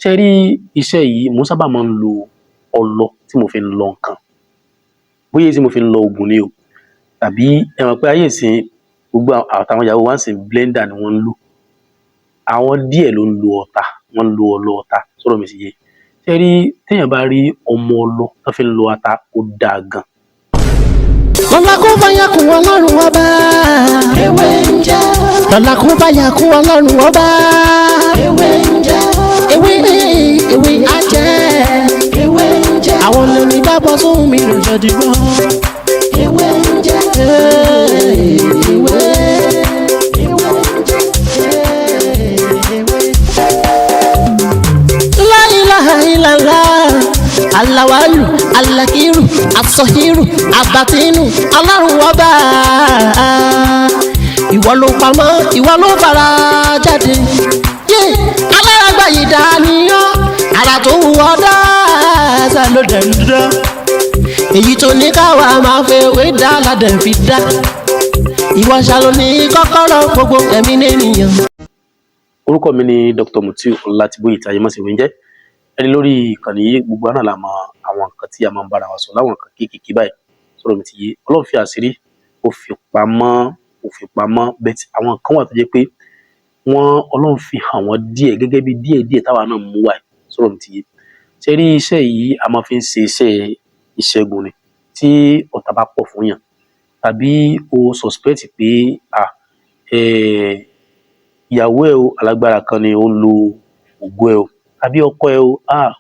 Ṣé rí iṣẹ́ yìí mo sábà máa ń lo ọlọ tí mo fi ń lọ nǹkan. Bóyá tí mo fi ń lọ oògùn ni o, tàbí ẹ mọ̀ pé ayé ìsìn gbogbo àtàwọn ìyàwó wa ń sìn blender ni wọ́n ń lò. Àwọn díẹ̀ ló ń lo ọ̀tà, wọ́n ń lo ọlọ ọ̀tà, sọ̀rọ̀ mi sì yé. Ṣé rí téèyàn bá rí ọmọ ọlọ tó fi ń lo ata, ó dáa gan. Lọ́la kó bá yà kún Ọlọ́run ọba. Ewé ń jẹ́. Lọ́la kó bá yà kún Ọlọ́run ọba. Ewé ń jẹ́. Ewé á jẹ́. Ewé ń jẹ́. Àwọn olórí bá bọ́ sóhun mi lò jọ dìbò. Ewé ń jẹ́. Ewé. Ewé ń jẹ́. La ilaha illallah. Alawalu, alakiru, asọhiru, abatinu, Ọlọ́run ọba. Ìwọ ló pamọ́, ìwọ ló fara jáde. Alárágbá yìí dániyàn, ara tó wù ọ́ dáadáa ló dẹ̀ ń dá. Èyí tó ní káwa máa fẹ́ wé dá ládẹ̀ fi dá. Ìwọ ṣàlò ní kọ́kọ́rọ́ gbogbo ẹ̀mí nìyẹn. Orúkọ mi ni Dr. Mutiu Ọlátíbóyè tí ayé mọ̀ sí mi ń jẹ́. Ẹni lórí ìkànnì yìí gbogbo náà la mọ àwọn nǹkan tí a máa ń bára wa sọ láwọn nǹkan kéékèèké báyìí, sọ̀rọ̀ mi ti yé. Ọlọ́run fi àṣírí ó fi pamọ́ bẹ́ẹ̀ tí àwọn kan wà tó jẹ́ pé Ọlọ́run fi hàn wọ́n díẹ̀ gẹ́gẹ́ bí díẹ̀ táwa náà mú wá, sọ̀rọ̀ mi ti yé. Ṣé rí iṣẹ́ yìí a máa fi ń ṣe iṣẹ́ ìṣègùn ni tí ọ̀tá bá pọ̀ fún yàn, tàbí o suspect pé ìyàwó ẹ o alágbára kan ni ó ń lo ògo ẹ o, tàbí ọkọ ẹ o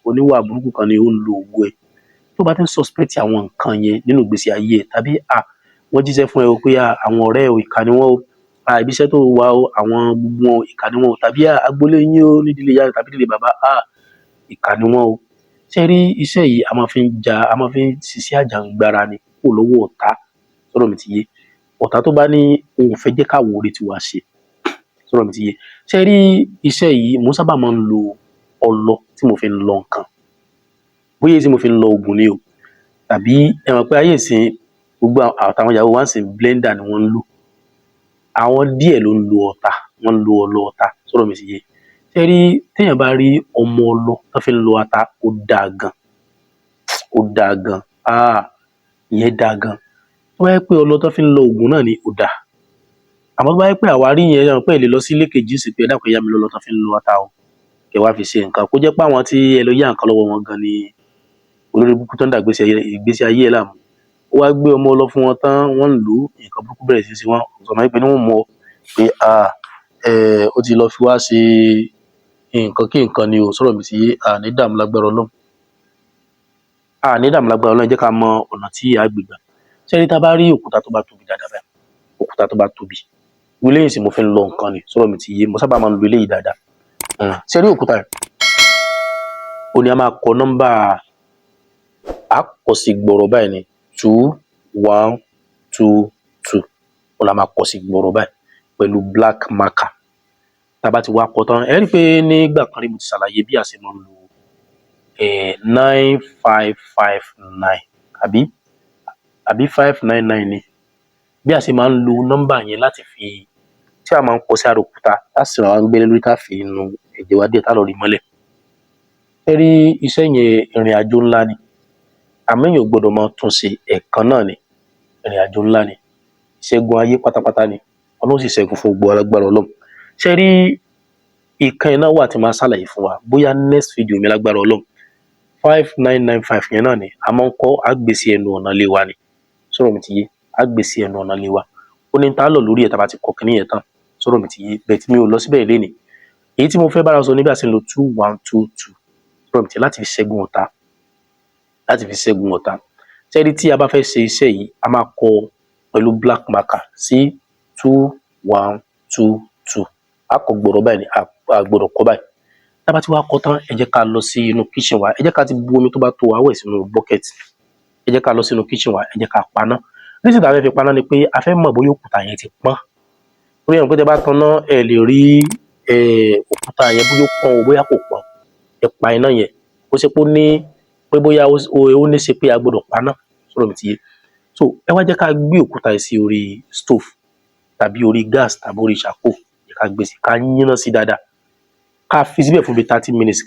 oníwà burúkú kan ni ó ń lo ògo ẹ. Tó bá ti ń suspect àwọn nǹkan yẹn nínú ìgbésí ayé ẹ, tàbí wọ́n jíṣẹ́ fún ẹ o pé àwọn ọ̀rẹ́ ẹ o ìkà ni wọ́n o, ibi iṣẹ́ tó wà o àwọn gbogbo wọn ìkà ni wọ́n o, tàbí agboolé yín o nídìílé ìyá tàbí nídìílé bàbá ìkà ni wọ́n o. Ṣé rí iṣẹ́ yìí a máa fi ń ṣiṣẹ́ àjàǹgbara ni kó lọ́wọ́ ọ̀tá, sọ̀rọ̀ mi ti yé. Ọ̀tá tó bá ní òun fẹ́ jẹ́ káwọ́ orí tiwa ṣe, sọ̀rọ̀ mi ti yé. Ṣé rí iṣẹ́ yìí mo sábà máa ń lo ọlọ tí mo fi ń lọ nǹkan. Bóyá tí mo fi ń lọ oògùn ni o, tàbí ẹ mọ̀ pé ayé ìsìn gbogbo àtàwọn ìyàwó wa ń sìn blender ni wọ́n ń lò. Àwọn díẹ̀ ló ń lo ọ̀tà, wọ́n ń lo ọlọ ọ̀tà, sọ̀rọ̀ mi sì yé. Ṣé rí téèyàn bá rí ọmọ ọlọ tó fi ń lo ata, ó dáa gan. Ó dáa gan. Ìyẹn dáa gan. Tó bá yẹ pé ọlọ tó fi ń lọ oògùn náà ni ó dáa. Àmọ́ tó bá yẹ pé àwárí yẹn yàn pé ẹ lè lọ sí ilé kejì sí pé ẹ dákun yá mi lọ́lọ́ tó fi ń lo ata o, kẹ wá fi ṣe nǹkan kó jẹ́ pé àwọn tí ẹ lọ yá nǹkan lọ́wọ́ wọn gan ni olórí burúkú tó ń dà ìgbésí ayé ẹ̀ láàmú. Ó wá gbé ọmọ ọlọ fún wọn tán, wọ́n ń lò ó, nǹkan burúkú bẹ̀rẹ̀ sí í ṣe wọ́n. Sọ̀mọ́ pé ní wọ́n mọ̀ pé ó ti lọ fi wá ṣe nǹkan kí nǹkan ni o, sọ̀rọ̀ mi ti yé. Ní dààmú lágbára Ọlọ́run. Ní dààmú lágbára Ọlọ́run, jẹ́ ká mọ ọ̀nà tí a gbé gbà. Ṣé rí tá bá rí òkúta tó bá tóbi dáadáa báyìí, òkúta tó bá tóbi, ilé yìí sì mo fi ń lọ nǹkan ni, sọ̀rọ̀ mi ti yé. Mo sábà máa ń lo eléyìí dáadáa. Ṣé rí òkúta yìí, ó ní a máa kọ nọ́mbà àkọsí gbọ̀rọ̀ báyìí ni 2122. Ó la máa kọ sí gbọ̀rọ̀ báyìí pẹ̀lú black marker. Tá bá ti wá kọ tán, ẹ rí pé nígbà kan rí mo ti ṣàlàyé bí a ṣe máa ń lo 9559 àbí 599 ni. Bí a ṣe máa ń lo nọ́mbà yẹn láti fi tí a máa ń kọ sí ara òkúta láti sọ̀rọ̀ àwọn gbélé lórí ká fi inú ẹ̀jẹ̀ wa díẹ̀ tá lọ rí mọ́lẹ̀. Ṣé rí iṣẹ́ yẹn ìrìn àjò ńlá ni, àmọ́ èèyàn ò gbọ́dọ̀ máa tún ṣe ẹ̀ẹ̀kan náà ni. Ìrìn àjò ńlá ni, ìṣẹ́gun ayé pátápátá ni, Ọlọ́run sì ṣẹ́gun fún gbogbo alágbára Ọlọ́run. Ṣé rí ìkan iná wà tí máa ṣàlàyé fún wa bóyá next video mi lágbára Ọlọ́run. 5995 yẹn náà ni a máa ń kọ́ àgbèsí ẹnu ọ̀nà ilé wa ni, sọ̀rọ̀ mi ti yé. Àgbèsí ẹnu ọ̀nà ilé wa ó ní tá lọ lórí ẹ̀ tá bá ti kọ́ kíní yẹn tán, sọ̀rọ̀ mi ti yé. Bẹ́ẹ̀ tí mi ò lọ síbẹ̀ ilé ni èyí tí mo fẹ́ bára sọ níbi àti lo 2122, sọ̀rọ̀ mi ti yé, láti fi ṣẹ́gun ọ̀tá. Ṣé rí tí a bá fẹ́ ṣe iṣẹ́ yìí a máa kọ pẹ̀lú black marker sí 2122. A kọ gbọ̀rọ̀ báyìí ni a gbọ́dọ̀ kọ báyìí. Tá bá ti wá kọ tán, ẹ jẹ́ ká lọ sí inú kitchen wa, ẹ jẹ́ ká ti bu omi tó bá tó wa wẹ̀ sínú bucket. Ẹ jẹ́ ká lọ sínú kitchen wa, ẹ jẹ́ ká paná. Níṣẹ́ tá a fẹ́ fi paná ni pé a fẹ́ mọ̀ bóyá òkúta yẹn ti pọ́n. Bóyá nǹkan tẹ́ bá tanná ẹ lè rí òkúta yẹn bóyá ó pọ́n o bóyá kò pọ́n. Ẹ pa iná yẹn ó ṣe pé ó ní pé bóyá ó ní ṣe pé a gbọ́dọ̀ paná, sọ̀rọ̀ mi ti yé. So ẹ wá jẹ́ ká gbé òkúta yìí sí orí stove tàbí orí gas tàbí orí charcoal. Ẹ ká gbé sí ká yínná sí dáadáa. ká fi síbẹ̀ fún bí 30 minutes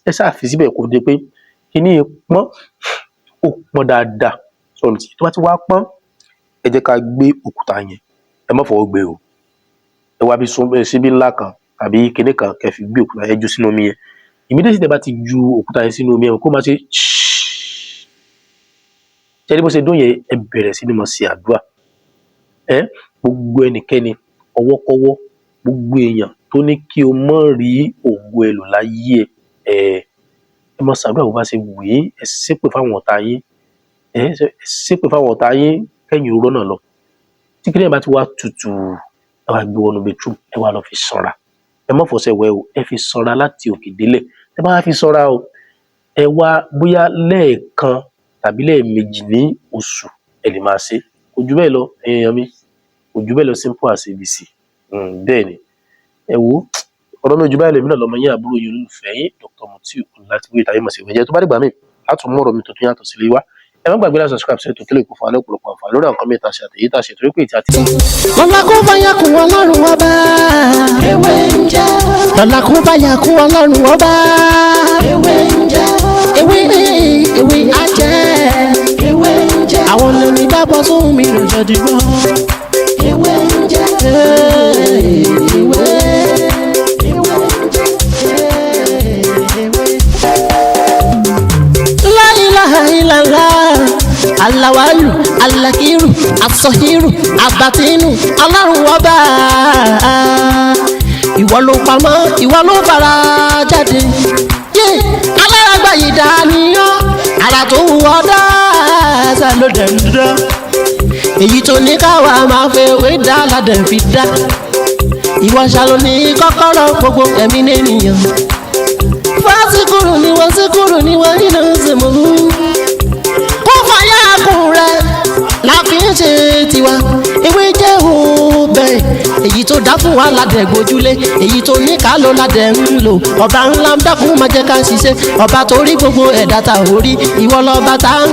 ẹ ṣáà fi síbẹ̀ kó dé pé kíní pọ́n ó pọ́n dáadáa sọ̀rọ̀ tí tó bá ti wá pọ́n ẹ jẹ́ ká gbé òkúta yẹn ẹ má fọwọ́ gbé o ẹ wá bí síbí ńlá kan tàbí kíní kan kẹ́ fi gbé òkúta yẹn jù sínú omi yẹn immediately tẹ́ bá ti ju òkúta yẹn sínú omi yẹn kó máa ṣe ṣe bó ṣe dún yẹn ẹ bẹ̀rẹ̀ sí ni mo ṣe àdúrà gbogbo ẹnikẹ́ni ọwọ́kọ́wọ́ gbogbo èèyàn tó ní kí o mọ̀ rí ògo ẹ lò láyé ẹ mọ ṣàdúrà bó bá ṣe wù yín ẹ ṣépè fáwọn ọ̀tá yín ṣépè fáwọn ọ̀tá yín kẹ́yìn oró náà lọ tí kíni ẹ bá ti wá tutù ẹ wá gbé wọnú bedroom ẹ wá lọ fi ṣanra ẹ má fọṣẹ wẹ̀ o ẹ fi ṣanra láti òkè délẹ̀ ẹ bá fi ṣanra o ẹ wá bóyá lẹ́ẹ̀kan tàbí lẹ́ẹ̀mejì ní oṣù ẹ lè máa ṣe kò jù bẹ́ẹ̀ lọ èèyàn mi kò jù bẹ́ẹ̀ lọ simple as ABC bẹ́ẹ̀ ni ẹ wo ọ̀rọ̀ mi ò jù báyìí lèmi náà lọ́mọ yín àbúrò yín olólùfẹ́ yín Dr. Mutiu Ọlátíwé tàbí mọ̀ sí ìwẹ̀jẹ̀ tó bá dìgbà míì á tún mú ọ̀rọ̀ mi tuntun yàtọ̀ sílé wá ẹ má gbàgbé láti subscribe sí ètò kílẹ̀ kò fún alẹ́ ọ̀pọ̀lọpọ̀ àǹfààní lórí àwọn kan mẹ́ta ṣe àtẹ̀yí tá a ṣe torí pé ìtì àti. lọ́la kó bá yà kún ọlọ́run ọba ewé ń jẹ́ lọ́la kó bá yà kún ọlọ́run ọba ewé ń jẹ́ ewé ajẹ́ ewé ń jẹ́ àwọn lómi dábọ̀ sóhun mi lòjọ́ dìgbọ́ ewé ń jẹ́ ewé. Alawalu, alakiru, asọhiru, abatinu, Ọlọ́run ọba. Ìwọ ló pamọ́, ìwọ ló fara jáde. Alárágbá yìí dániyàn, ara tó wù ọ́ dáadáa ló dẹ̀ ń dán. Èyí tó ní káwa máa fẹ́ wé dá ládẹ̀ fi dá. Ìwọ ṣàlò ní kọ́kọ́rọ́ gbogbo ẹ̀mí nìyẹn. Fásikúrò ni wọ́n síkúrò ni wọ́n nínú ìsìnkú. La fi ń ṣe tiwa ewé jẹ́ òbẹ̀ èyí tó dá fún wa ládẹ̀ gbójúlé èyí tó ní ká ló ládẹ̀ ń lò ọba ńlá ń dákun máa jẹ́ ká ṣiṣẹ́ ọba tó rí gbogbo ẹ̀dá ta ò rí ìwọ lọ́ba tá ń